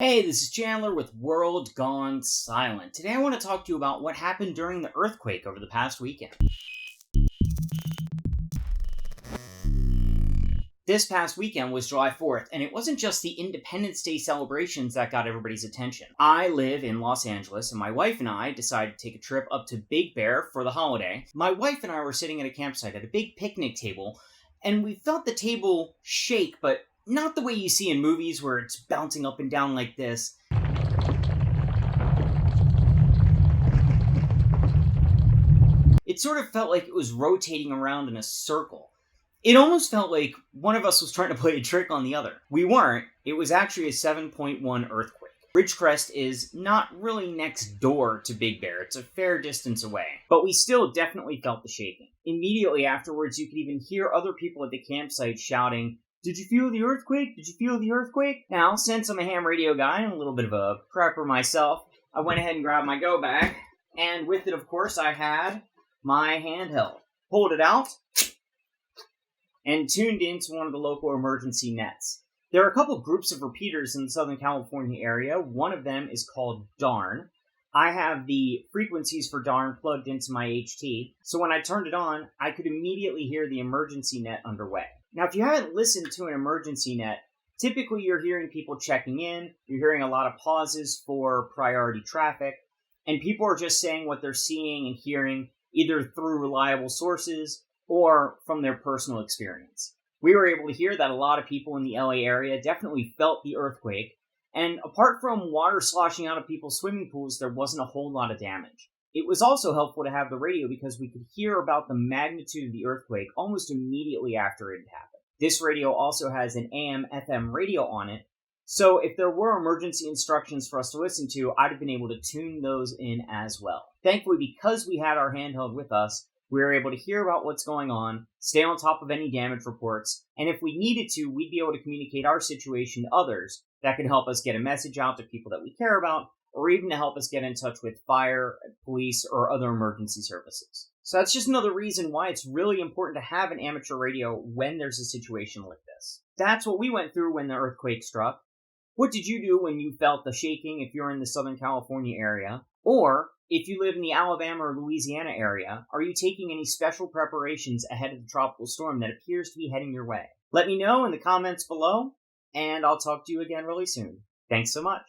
Hey, this is Chandler with World Gone Silent. Today I want to talk to you about what happened during the earthquake over the past weekend. This past weekend was July 4th, and it wasn't just the Independence Day celebrations that got everybody's attention. I live in Los Angeles, and my wife and I decided to take a trip up to Big Bear for the holiday. My wife and I were sitting at a campsite at a big picnic table, and we felt the table shake, but not the way you see in movies where it's bouncing up and down like this. It sort of felt like it was rotating around in a circle. It almost felt like one of us was trying to play a trick on the other. We weren't. It was actually a 7.1 earthquake. Ridgecrest is not really next door to Big Bear. It's a fair distance away. But we still definitely felt the shaking. Immediately afterwards, you could even hear other people at the campsite shouting, "Did you feel the earthquake? Did you feel the earthquake?" Now, since I'm a ham radio guy and a little bit of a prepper myself, I went ahead and grabbed my go bag. And with it, of course, I had my handheld. Pulled it out and tuned into one of the local emergency nets. There are a couple groups of repeaters in the Southern California area. One of them is called DARN. I have the frequencies for DARN plugged into my HT, so when I turned it on, I could immediately hear the emergency net underway. Now, if you haven't listened to an emergency net, typically you're hearing people checking in, you're hearing a lot of pauses for priority traffic, and people are just saying what they're seeing and hearing either through reliable sources or from their personal experience. We were able to hear that a lot of people in the LA area definitely felt the earthquake, and apart from water sloshing out of people's swimming pools, there wasn't a whole lot of damage. It was also helpful to have the radio because we could hear about the magnitude of the earthquake almost immediately after it had happened. This radio also has an AM/FM radio on it, so if there were emergency instructions for us to listen to, I'd have been able to tune those in as well. Thankfully, because we had our handheld with us, we were able to hear about what's going on, stay on top of any damage reports, and if we needed to, we'd be able to communicate our situation to others that could help us get a message out to people that we care about, or even to help us get in touch with fire, police, or other emergency services. So that's just another reason why it's really important to have an amateur radio when there's a situation like this. That's what we went through when the earthquake struck. What did you do when you felt the shaking if you're in the Southern California area? Or, if you live in the Alabama or Louisiana area, are you taking any special preparations ahead of the tropical storm that appears to be heading your way? Let me know in the comments below, and I'll talk to you again really soon. Thanks so much.